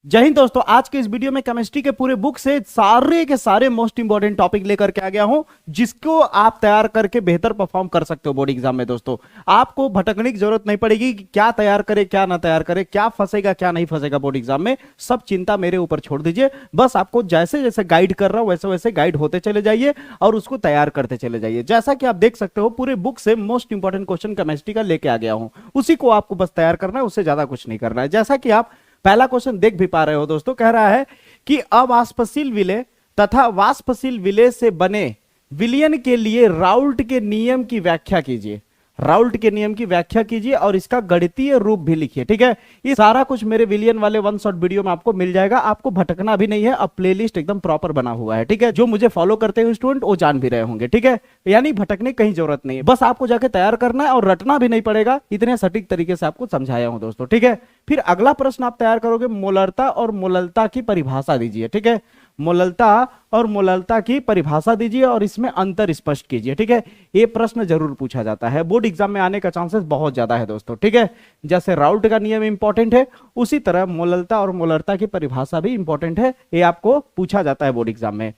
जय हिंद दोस्तों। आज के इस वीडियो में केमिस्ट्री के पूरे बुक से सारे के सारे मोस्ट इंपॉर्टेंट टॉपिक लेकर के आ गया हूं, जिसको आप तैयार करके बेहतर परफॉर्म कर सकते हो बोर्ड एग्जाम में। दोस्तों आपको भटकने की जरूरत नहीं पड़ेगी कि क्या तैयार करे क्या ना तैयार करे, क्या फंसेगा क्या नहीं फंसेगा बोर्ड एग्जाम में। सब चिंता मेरे ऊपर छोड़ दीजिए। बस आपको जैसे जैसे गाइड कर रहा हूं वैसे वैसे गाइड होते चले जाइए और उसको तैयार करते चले जाइए। जैसा कि आप देख सकते हो पूरे बुक से मोस्ट इंपॉर्टेंट क्वेश्चन केमिस्ट्री का लेके आ गया हूं, उसी को आपको बस तैयार करना है, उससे ज्यादा कुछ नहीं करना है। जैसा कि आप पहला क्वेश्चन देख भी पा रहे हो दोस्तों, कह रहा है कि अवाष्पशील विलेय तथा वाष्पशील विलेय से बने विलयन के लिए राउल्ट के नियम की व्याख्या कीजिए। राउल्ट के नियम की व्याख्या कीजिए और इसका गणितीय रूप भी लिखिए। ठीक है, ये सारा कुछ मेरे विलियन वाले वन शॉट वीडियो में आपको मिल जाएगा। आपको भटकना भी नहीं है, अब प्लेलिस्ट एकदम प्रॉपर बना हुआ है। ठीक है, जो मुझे फॉलो करते हैं स्टूडेंट वो जान भी रहे होंगे। ठीक है, यानी भटकने कहीं जरूरत नहीं है, बस आपको जाके तैयार करना है और रटना भी नहीं पड़ेगा। इतने सटीक तरीके से आपको समझाया हूं दोस्तों। ठीक है, फिर अगला प्रश्न आप तैयार करोगे, मोलरता और मोललता की परिभाषा दीजिए। ठीक है, मोललता और मोललता की परिभाषा दीजिए और इसमें अंतर स्पष्ट कीजिए। ठीक है, ये प्रश्न जरूर पूछा जाता है, बोर्ड एग्जाम में आने का चांसेस बहुत ज्यादा है दोस्तों। ठीक है, जैसे राउल्ट का नियम इंपॉर्टेंट है, उसी तरह मोललता और मोलरता की परिभाषा भी इंपॉर्टेंट है, ये आपको पूछा जाता है बोर्ड एग्जाम में।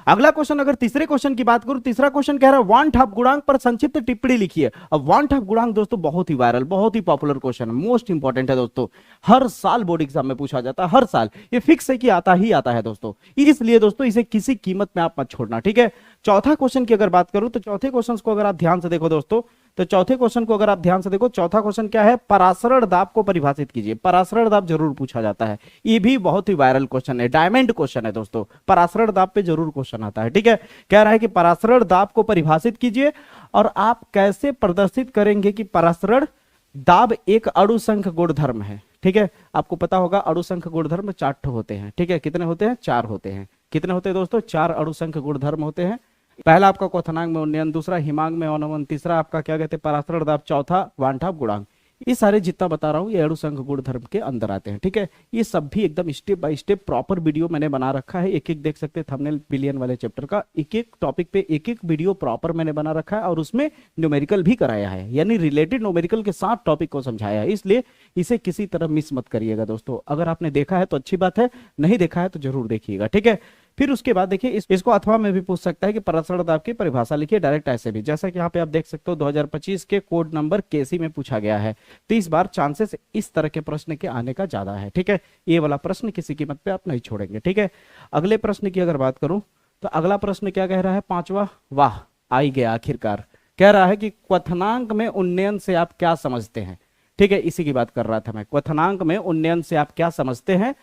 अगला क्वेश्चन, अगर तीसरे क्वेश्चन की बात करूं, तीसरा क्वेश्चन कह रहा है वान ठाप गुणांक पर संक्षिप्त टिप्पणी लिखिए। अब वान ठाप गुणांक दोस्तों बहुत ही वायरल, बहुत ही पॉपुलर क्वेश्चन है, मोस्ट इंपॉर्टेंट है दोस्तों। हर साल बोर्ड एग्जाम में पूछा जाता है, हर साल ये फिक्स है कि आता ही आता है दोस्तों। इसलिए दोस्तों इसे किसी कीमत में आप मत छोड़ना। ठीक है, चौथा क्वेश्चन की अगर बात करूं तो चौथे क्वेश्चन को अगर आप ध्यान से देखो दोस्तों, तो चौथे क्वेश्चन को अगर आप ध्यान से देखो, चौथा क्वेश्चन क्या है, परासरण दाब को परिभाषित कीजिए। परासरण दाब जरूर पूछा जाता है, ये भी बहुत ही वायरल क्वेश्चन है, डायमंड क्वेश्चन है दोस्तों। परासरण दाब पे जरूर क्वेश्चन आता है। ठीक है, कह रहा है कि परासरण दाब को परिभाषित कीजिए और आप कैसे प्रदर्शित करेंगे कि परासरण दाब एक अणुसंख्य गुणधर्म है। ठीक है, आपको पता होगा अणुसंख्य गुणधर्म 4 होते हैं। ठीक है, कितने होते हैं? 4 होते हैं। कितने होते हैं दोस्तों? 4 अणुसंख्य गुणधर्म होते हैं। पहला आपका क्वथनांक में उन्नयन, दूसरा हिमांक में अवनमन, तीसरा आपका क्या कहते हैं परासरण दाब, चौथा वान ठाप गुणांक। ये सारे जितना बता रहा हूं ये अणुसंख्य गुणधर्म के अंदर आते हैं। ठीक है, ये सब भी एकदम step by step proper video मैंने बना रखा है, एक एक देख सकते हैं थंबनेल विलियन वाले चैप्टर का, एक एक टॉपिक पे एक एक वीडियो प्रॉपर मैंने बना रखा है और उसमें न्यूमेरिकल भी कराया है, यानी रिलेटेड न्यूमेरिकल के साथ टॉपिक को समझाया है। इसलिए इसे किसी तरह मिस मत करिएगा दोस्तों। अगर आपने देखा है तो अच्छी बात है, नहीं देखा है तो जरूर देखिएगा। ठीक है, फिर उसके बाद देखिए इसको अथवा में भी पूछ सकता है कि परासरण दाब की परिभाषा लिखिए, डायरेक्ट ऐसे भी, जैसा कि यहाँ पे आप देख सकते हो 2025 के कोड नंबर केसी में पूछा गया है। तो इस बार चांसेस इस तरह के प्रश्न के आने का ज्यादा है। ठीक है, ये वाला प्रश्न किसी कीमत पे आप नहीं छोड़ेंगे। ठीक है, अगले प्रश्न की अगर बात करूं तो अगला प्रश्न क्या कह रहा है, पांचवा, वाह आई गया आखिरकार। कह रहा है कि क्वथनांक में उन्नयन से आप क्या समझते हैं। ठीक है, इसी की बात कर रहा था मैं, क्वथनांक में उन्नयन से आप क्या समझते हैं।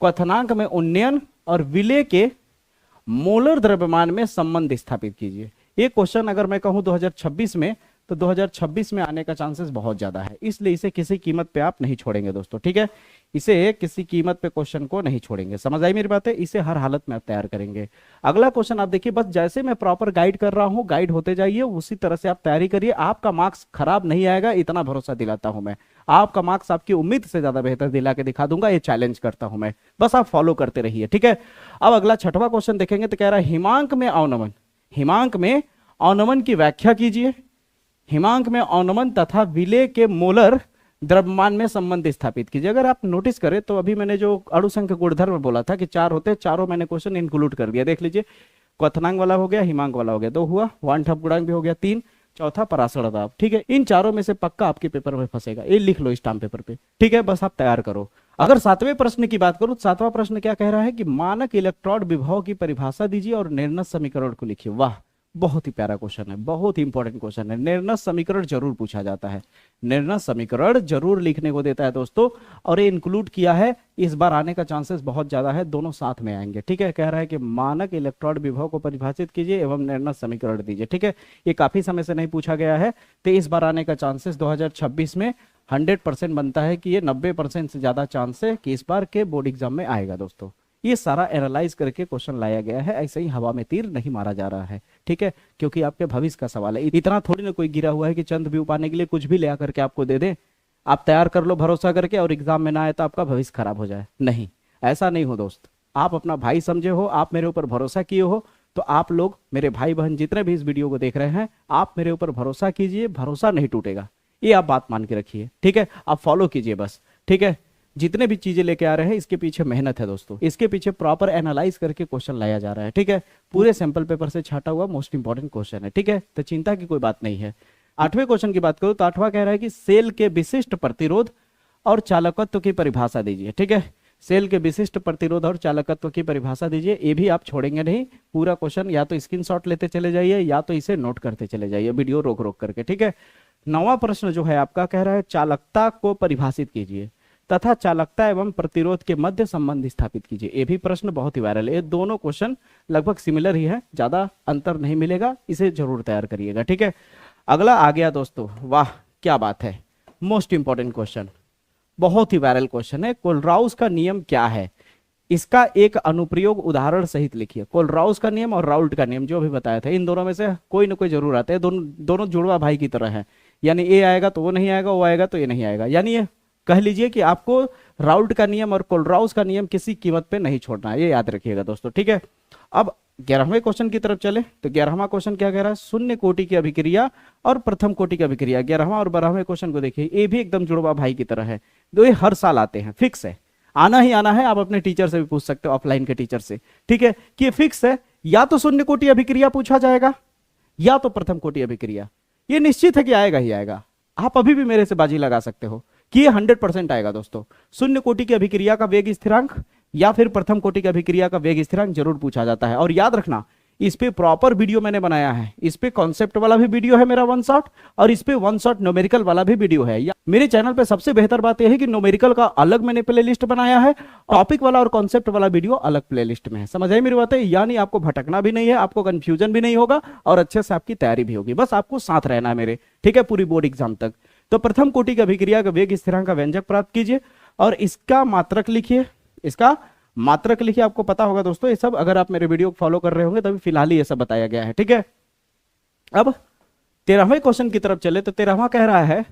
क्वथनांक में उन्नयन और विलेय के मोलर द्रव्यमान में संबंध स्थापित कीजिए। ये क्वेश्चन अगर मैं कहूं 2026 में, तो 2026 में आने का चांसेस बहुत ज्यादा है, इसलिए इसे किसी कीमत पे आप नहीं छोड़ेंगे दोस्तों। ठीक है, इसे किसी कीमत पे क्वेश्चन को नहीं छोड़ेंगे, समझ आई मेरी बात है, इसे हर हालत में आप तैयार करेंगे। अगला क्वेश्चन आप देखिए, बस जैसे मैं प्रॉपर गाइड कर रहा हूं गाइड होते जाइए, उसी तरह से आप तैयारी करिए, आपका मार्क्स खराब नहीं आएगा, इतना भरोसा दिलाता हूं मैं। आपका मार्क्स आपकी उम्मीद से ज्यादा बेहतर दिला के दिखा दूंगा, ये चैलेंज करता हूं मैं, बस आप फॉलो करते रहिए। ठीक है, अब अगला छठवां क्वेश्चन देखेंगे तो कह रहा है हिमांक में अवनमन, हिमांक में अवनमन की व्याख्या कीजिए। हिमांक में अवनमन तथा विलेय के मोलर द्रव्यमान में संबंध स्थापित कीजिए। अगर आप नोटिस करें तो अभी मैंने जो अणुसंख्य गुणधर्म बोला था कि 4 होते हैं, चारों मैंने क्वेश्चन इंक्लूड कर दिया। देख लीजिए, क्वथनांक वाला हो गया, हिमांक वाला हो गया, 2 हुआ, वान ठाप गुणांक भी हो गया 3, चौथा परासरण दाब। ठीक है, इन चारों में से पक्का आपके पेपर में फंसेगा, ये लिख लो स्टाम्प पेपर पे। ठीक है, बस आप तैयार करो। अगर 7वें प्रश्न की बात करूं, 7वां प्रश्न क्या कह रहा है कि मानक इलेक्ट्रोड विभव की परिभाषा दीजिए और निर्णय समीकरण को लिखिए। वाह, बहुत ही प्यारा क्वेश्चन है, बहुत ही इंपॉर्टेंट क्वेश्चन है। निर्णय समीकरण जरूर पूछा जाता है, निर्णय समीकरण जरूर लिखने को देता है दोस्तों, और ये इंक्लूड किया है, इस बार आने का चांसेस बहुत ज्यादा है, दोनों साथ में आएंगे। ठीक है, कह रहा है कि मानक इलेक्ट्रोड विभव को परिभाषित कीजिए एवं निर्णय समीकरण दीजिए। ठीक है, ये काफी समय से नहीं पूछा गया है, तो इस बार आने का चांसेस 2026 में 100% बनता है कि ये 90% से ज्यादा चांस है कि इस बार के बोर्ड एग्जाम में आएगा दोस्तों। ये सारा एनालाइज करके क्वेश्चन लाया गया है, ऐसे ही हवा में तीर नहीं मारा जा रहा है। ठीक है, क्योंकि आपके भविष्य का सवाल है, इतना थोड़ी ना कोई गिरा हुआ है कि चंद व्यू पाने के लिए कुछ भी ले आकर के आपको दे दे, आप तैयार कर लो भरोसा करके और एग्जाम में ना आए तो आपका भविष्य खराब हो जाए। नहीं, ऐसा नहीं हो दोस्त, आप अपना भाई समझे हो, आप मेरे ऊपर भरोसा किए हो, तो आप लोग मेरे भाई बहन जितने भी इस वीडियो को देख रहे हैं, आप मेरे ऊपर भरोसा कीजिए, भरोसा नहीं टूटेगा, ये आप बात मान के रखिए। ठीक है, आप फॉलो कीजिए बस। ठीक है, जितने भी चीजें लेके आ रहे हैं इसके पीछे मेहनत है दोस्तों, इसके पीछे प्रॉपर एनालाइज करके क्वेश्चन लाया जा रहा है, ठीक है। पूरे सैंपल पेपर से छाटा हुआ मोस्ट इंपॉर्टेंट क्वेश्चन है, ठीक है, तो चिंता की कोई बात नहीं है। 8वें क्वेश्चन की बात करूं तो 8वां कह रहा है कि सेल के विशिष्ट प्रतिरोध और चालकत्व की परिभाषा दीजिए, ठीक है। सेल के विशिष्ट प्रतिरोध और चालकत्व की परिभाषा दीजिए, ये भी आप छोड़ेंगे नहीं, पूरा क्वेश्चन या तो स्क्रीनशॉट लेते चले जाइए या तो इसे नोट करते चले जाइए वीडियो रोक रोक करके, ठीक है। 9वां प्रश्न जो है आपका कह रहा है चालकता को परिभाषित कीजिए तथा चालकता एवं प्रतिरोध के मध्य संबंध स्थापित कीजिए। ये भी प्रश्न बहुत ही वायरल है, ये दोनों क्वेश्चन लगभग सिमिलर ही है, ज्यादा अंतर नहीं मिलेगा, इसे जरूर तैयार करिएगा, ठीक है। अगला आ गया दोस्तों, वाह क्या बात है, मोस्ट इंपॉर्टेंट क्वेश्चन, बहुत ही वायरल क्वेश्चन है। कोलराउस का नियम क्या है, इसका एक अनुप्रयोग उदाहरण सहित लिखिए। कोलराउस का नियम और राउल्ट का नियम जो अभी बताया था, इन दोनों में से कोई ना कोई जरूर आता है, दोनों जुड़वा भाई की तरह है, यानी ए आएगा तो वो नहीं आएगा, वो आएगा तो ये नहीं आएगा, यानी ये कह लीजिए कि आपको राउल्ट का नियम और कोलराउस का नियम किसी कीमत पे नहीं छोड़ना है, ये याद रखिएगा दोस्तों, ठीक है। अब 11वें क्वेश्चन की तरफ चले तो 11वां क्वेश्चन क्या कह रहा है, शून्य कोटि की अभिक्रिया और प्रथम कोटि की अभिक्रिया। 11वां और 12वें क्वेश्चन को देखिए, ये भी एकदम जुड़वा भाई की तरह है, दो ये हर साल आते हैं, फिक्स है, आना ही आना है। आप अपने टीचर से भी पूछ सकते हो, ऑफलाइन के टीचर से, ठीक है, कि ये फिक्स है, या तो शून्य कोटि अभिक्रिया पूछा जाएगा या तो प्रथम कोटि अभिक्रिया, ये निश्चित है कि आएगा ही आएगा। आप अभी भी मेरे से बाजी लगा सकते हो कि ये 100% आएगा दोस्तों। शून्य कोटि की अभिक्रिया का वेग स्थिरांक या फिर प्रथम कोटि की अभिक्रिया का वेग स्थिरांक जरूर पूछा जाता है। और याद रखना, इस पे प्रॉपर वीडियो मैंने बनाया है, इस पे कॉन्सेप्ट वाला भी वीडियो है मेरा 1 शॉट, और इस पे 1 शॉट न्यूमेरिकल वाला भी वीडियो है। मेरे चैनल पे सबसे बेहतर बात यह है कि न्यूमेरिकल का अलग मैंने प्लेलिस्ट बनाया है, टॉपिक वाला और कॉन्सेप्ट वाला वीडियो अलग प्लेलिस्ट में है। समझ आई मेरी बात है, यानी आपको भटकना भी नहीं है, आपको कंफ्यूजन भी नहीं होगा और अच्छे से आपकी तैयारी भी होगी, बस आपको साथ रहना है मेरे, ठीक है, पूरी बोर्ड एग्जाम तक। तो प्रथम कोटि की अभिक्रिया का वेग स्थिरांक का व्यंजक प्राप्त कीजिए और इसका मात्रक लिखिए, इसका मात्रक लिखिए। आपको पता होगा दोस्तों ये सब, अगर आप मेरे वीडियो को फॉलो कर रहे होंगे तभी फिलहाल ही ये सब बताया गया है, ठीक है। अब 13वें क्वेश्चन की तरफ चले तो 13वां कह रहा है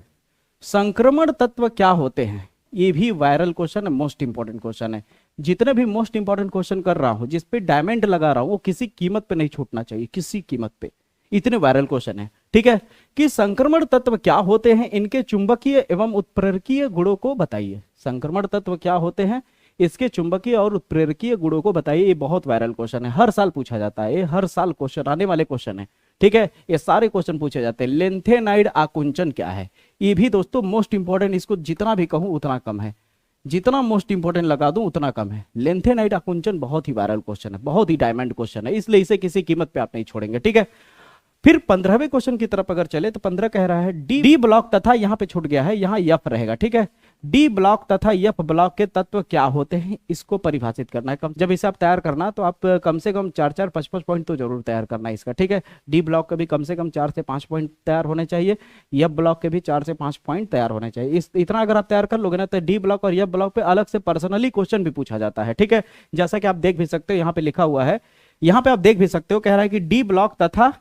संक्रमण तत्व क्या होते हैं। ये भी वायरल क्वेश्चन है, मोस्ट इंपॉर्टेंट क्वेश्चन है। जितने भी मोस्ट इंपॉर्टेंट क्वेश्चन कर रहा हूं, जिसपे डायमंड लगा रहा हूं, वो किसी कीमत पे नहीं छूटना चाहिए, किसी कीमत पे, इतने वायरल क्वेश्चन है, ठीक है। कि संक्रमण तत्व क्या होते हैं, इनके चुंबकीय एवं उत्प्रेरकीय गुणों को बताइए। संक्रमण तत्व क्या होते हैं, इसके चुंबकीय और उत्प्रेरकीय गुणों को बताइए। ये बहुत वायरल क्वेश्चन है, हर साल पूछा जाता है, ये हर साल क्वेश्चन आने वाले क्वेश्चन है, ठीक है। ये सारे क्वेश्चन पूछे जाते हैं। लेंथेनाइड आकुंचन क्या है, ये भी दोस्तों मोस्ट इंपॉर्टेंट, इसको जितना भी कहूं उतना कम है, जितना मोस्ट इंपॉर्टेंट लगा दूं उतना कम है। लेंथेनाइड आकुंचन बहुत ही वायरल क्वेश्चन है, बहुत ही डायमंड क्वेश्चन है, इसलिए इसे किसी कीमत पे आप नहीं छोड़ेंगे, ठीक है। फिर 15वें क्वेश्चन की तरफ अगर चले तो 15 कह रहा है डी ब्लॉक तथा, यहां पे छूट गया है, यहां यफ रहेगा, ठीक है। डी ब्लॉक तथा यफ ब्लॉक के तत्व क्या होते हैं, इसको परिभाषित करना है। जब इसे आप तैयार करना तो आप कम से कम 4-4, 5-5 पॉइंट तो जरूर तैयार करना है इसका, ठीक है। डी ब्लॉक के भी कम से कम 4 से 5 पॉइंट तैयार होने चाहिए, यफ ब्लॉक के भी 4 से 5 पॉइंट तैयार होने चाहिए। इतना अगर आप तैयार कर लोगे ना तो डी ब्लॉक और यफ ब्लॉक पे अलग से पर्सनली क्वेश्चन भी पूछा जाता है, ठीक है। जैसा कि आप देख भी सकते हो, यहाँ पे लिखा हुआ है, यहाँ पे आप देख भी सकते हो, कह रहा है कि डी ब्लॉक तथा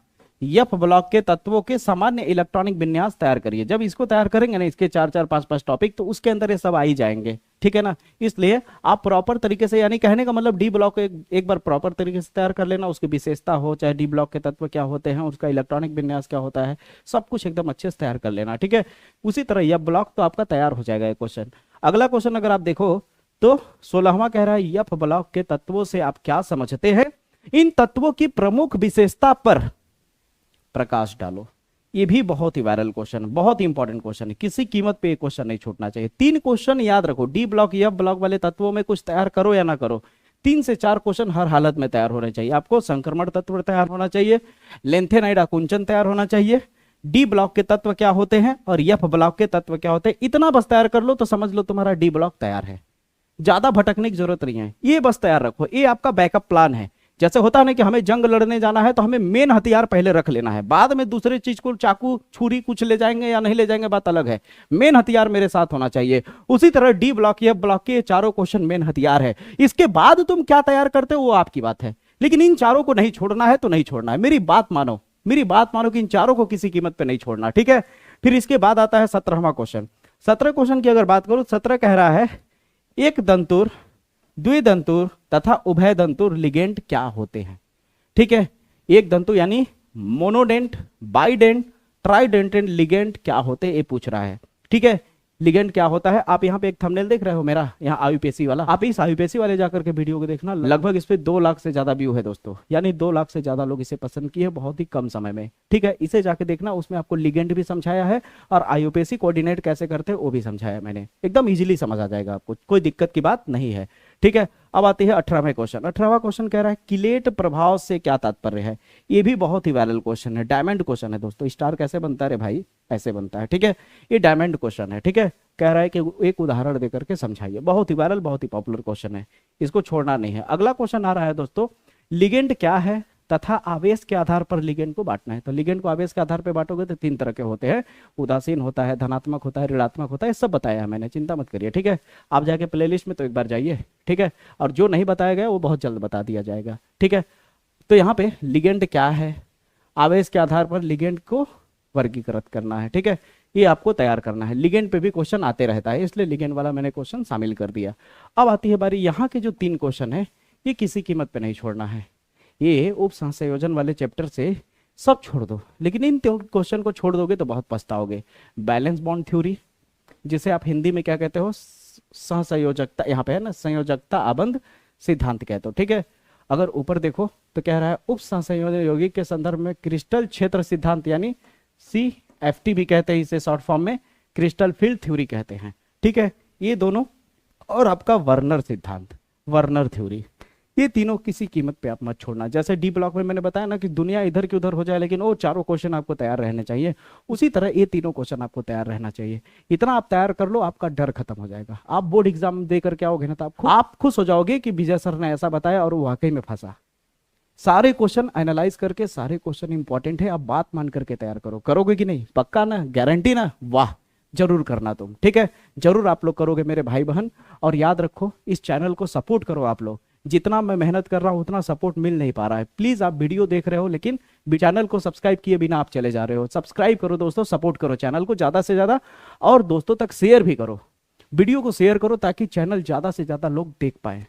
यफ ब्लॉक के तत्वों के सामान्य इलेक्ट्रॉनिक विन्यास तैयार करिए। जब इसको तैयार करेंगे ना, इसके 4-4, 5-5 टॉपिक, तो उसके अंदर ये सब आ ही जाएंगे, ठीक है ना। इसलिए आप प्रॉपर तरीके से, यानी कहने का मतलब डी ब्लॉक को एक बार प्रॉपर तरीके से तैयार कर लेना, उसकी विशेषता हो, चाहे डी ब्लॉक के तत्व क्या होते हैं, उसका इलेक्ट्रॉनिक विन्यास क्या होता है, सब कुछ एकदम अच्छे से तैयार कर लेना, ठीक है। उसी तरह यफ ब्लॉक तो आपका तैयार हो जाएगा ये क्वेश्चन। अगला क्वेश्चन अगर आप देखो तो 16वां कह रहा है यफ ब्लॉक के तत्वों से आप क्या समझते हैं, इन तत्वों की प्रमुख विशेषता पर प्रकाश डालो। ये भी बहुत ही वायरल क्वेश्चन है, बहुत ही इंपॉर्टेंट क्वेश्चन है, किसी कीमत पे ये क्वेश्चन नहीं छूटना चाहिए। 3 क्वेश्चन याद रखो, डी ब्लॉक यफ ब्लॉक वाले तत्वों में कुछ तैयार करो या ना करो, 3 से 4 क्वेश्चन हर हालत में तैयार होने चाहिए। आपको संक्रमण तत्व तैयार होना चाहिए, लेंथेनाइड आकुंचन तैयार होना चाहिए, डी ब्लॉक के तत्व क्या होते हैं और यफ ब्लॉक के तत्व क्या होते हैं, इतना बस तैयार कर लो तो समझ लो तुम्हारा डी ब्लॉक तैयार है। ज्यादा भटकने की जरूरत नहीं है, ये बस तैयार रखो, ये आपका बैकअप प्लान है। जैसे होता है ना कि हमें जंग लड़ने जाना है तो हमें मेन हथियार पहले रख लेना है, बाद में दूसरे चीज को चाकू छुरी कुछ ले जाएंगे या नहीं ले जाएंगे बात अलग है, मेन हथियार मेरे साथ होना चाहिए। उसी तरह डी ब्लॉक यफ ब्लॉक के चारों क्वेश्चन मेन हथियार है, इसके बाद तुम क्या तैयार करते हो वो आपकी बात है, लेकिन इन चारों को नहीं छोड़ना है तो नहीं छोड़ना है। मेरी बात मानो, मेरी बात मानो कि इन चारों को किसी कीमत पे नहीं छोड़ना, ठीक है। फिर इसके बाद आता है 17वां क्वेश्चन। 17 क्वेश्चन की अगर बात करूं, 17 कह रहा है एक दंतुर, द्विदंतुर तथा उभय दंतुर लिगेंड क्या होते हैं, ठीक है। एक दंतु यानी मोनोडेंट, बाइडेंट, ट्राइडेंटेंट लिगेंड क्या होते हैं ये पूछ रहा है, ठीक है। लिगेंड क्या होता है। आप यहाँ पे एक थंबनेल देख रहे हो मेरा, यहाँ आईयूपीएससी वाला, आप इस आईयूपीएससी वाले जाकर के वीडियो को देखना, लगभग इस पे 2 लाख से ज्यादा व्यू है दोस्तों, यानी 2 लाख से ज्यादा लोग इसे पसंद किए बहुत ही कम समय में। ठीक है, इसे जाके देखना, उसमें आपको लिगेंड भी समझाया है और आईयूपीएससी कोऑर्डिनेट कैसे करते हैं वो भी समझाया मैंने, एकदम इजीली समझ आ जाएगा आपको, कोई दिक्कत की बात नहीं है। ठीक है, अब आती है 18वें क्वेश्चन। 18वां क्वेश्चन कह रहा है किलेट प्रभाव से क्या तात्पर्य है। ये भी बहुत ही वायरल क्वेश्चन है, डायमंड क्वेश्चन है दोस्तों। स्टार कैसे बनता है रे भाई, ऐसे बनता है। ठीक है, ये डायमंड क्वेश्चन है। ठीक है, कह रहा है कि एक उदाहरण देकर के समझाइए। बहुत ही वायरल, बहुत ही पॉपुलर क्वेश्चन है, इसको छोड़ना नहीं है। अगला क्वेश्चन आ रहा है दोस्तों, लिगेंड क्या है तथा आवेश के आधार पर लिगेंड को बांटना है। तो लिगेंड को आवेश के आधार पर बांटोगे तो 3 तरह के होते हैं, उदासीन होता है, धनात्मक होता है, ऋणात्मक होता है, सब बताया है मैंने, चिंता मत करिए। ठीक है, आप जाके प्लेलिस्ट में तो एक बार जाइए। ठीक है, और जो नहीं बताया गया वो बहुत जल्द बता दिया जाएगा। ठीक है, तो यहाँ पे लिगेंड क्या है, आवेश के आधार पर लिगेंड को वर्गीकृत करना है। ठीक है, ये आपको तैयार करना है। लिगेंड पे भी क्वेश्चन आते रहता है, इसलिए लिगेंड वाला मैंने क्वेश्चन शामिल कर दिया। अब आती है बारी, यहाँ के जो 3 क्वेश्चन है ये किसी कीमत पे नहीं छोड़ना है। ये उप संयोजन वाले चैप्टर से सब छोड़ दो, लेकिन इन क्वेश्चन को छोड़ दोगे तो बहुत पछताओगे। बैलेंस बॉन्ड थ्योरी, जिसे आप हिंदी में क्या कहते हो, सहसंयोजकता, यहाँ पे है ना, संयोजकता आबंध सिद्धांत कहते हो। ठीक है, अगर ऊपर देखो तो कह रहा है उप सहसंयोजन यौगिक के संदर्भ में क्रिस्टल क्षेत्र सिद्धांत, यानी CFT भी कहते हैं इसे शॉर्ट फॉर्म में, क्रिस्टल फील्ड थ्योरी कहते हैं। ठीक है, ये दोनों, और आपका वर्नर सिद्धांत, वर्नर थ्योरी, ये तीनों किसी कीमत पे आप मत छोड़ना। जैसे डी ब्लॉक में मैंने बताया ना कि दुनिया इधर की उधर हो जाए, लेकिन वो चारों क्वेश्चन आपको तैयार रहने चाहिए, उसी तरह ये तीनों क्वेश्चन आपको तैयार रहना चाहिए। इतना आप तैयार कर लो, आपका डर खत्म हो जाएगा। आप बोर्ड एग्जाम दे करके आओगे ना तो आप खुश हो जाओगे कि विजय सर ने ऐसा बताया और वो वाकई में फंसा। सारे क्वेश्चन एनालाइज करके, सारे क्वेश्चन इंपॉर्टेंट है, आप बात मान करके तैयार करो। करोगे कि नहीं, पक्का ना, गारंटी ना, वाह, जरूर करना तुम। ठीक है, जरूर आप लोग करोगे मेरे भाई बहन। और याद रखो, इस चैनल को सपोर्ट करो आप लोग। जितना मैं मेहनत कर रहा हूं उतना सपोर्ट मिल नहीं पा रहा है। प्लीज, आप वीडियो देख रहे हो लेकिन चैनल को सब्सक्राइब किए बिना आप चले जा रहे हो। सब्सक्राइब करो दोस्तों, सपोर्ट करो चैनल को ज्यादा से ज्यादा, और दोस्तों तक शेयर भी करो, वीडियो को शेयर करो, ताकि चैनल ज्यादा से ज्यादा लोग देख पाए,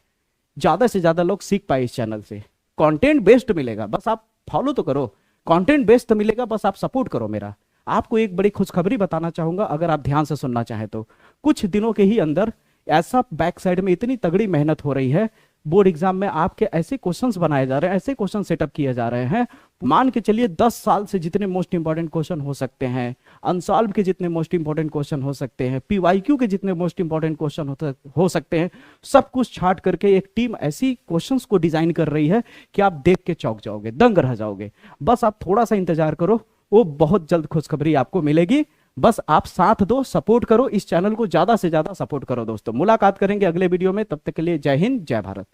ज्यादा से ज्यादा लोग सीख पाए इस चैनल से। कंटेंट बेस्ड मिलेगा, बस आप फॉलो तो करो, कंटेंट बेस्ड मिलेगा, बस आप सपोर्ट करो मेरा। आपको एक बड़ी खुशखबरी बताना चाहूंगा, अगर आप ध्यान से सुनना चाहें तो। कुछ दिनों के ही अंदर ऐसा बैक साइड में इतनी तगड़ी मेहनत हो रही है, बोर्ड एग्जाम में आपके ऐसे क्वेश्चंस बनाए जा रहे हैं, ऐसे क्वेश्चन सेटअप किए जा रहे हैं, मान के चलिए 10 साल से जितने मोस्ट इंपॉर्टेंट क्वेश्चन हो सकते हैं, अनसॉल्व के जितने मोस्ट इंपॉर्टेंट क्वेश्चन हो सकते हैं, PYQ के जितने मोस्ट इंपॉर्टेंट क्वेश्चन हो सकते हैं, सब कुछ छाट करके एक टीम ऐसी क्वेश्चंस को डिजाइन कर रही है कि आप देख के चौंक जाओगे, दंग रह जाओगे। बस आप थोड़ा सा इंतजार करो, वो बहुत जल्द खुशखबरी आपको मिलेगी। बस आप साथ दो, सपोर्ट करो, इस चैनल को ज्यादा से ज्यादा सपोर्ट करो दोस्तों। मुलाकात करेंगे अगले वीडियो में, तब तक के लिए जय हिंद, जय भारत।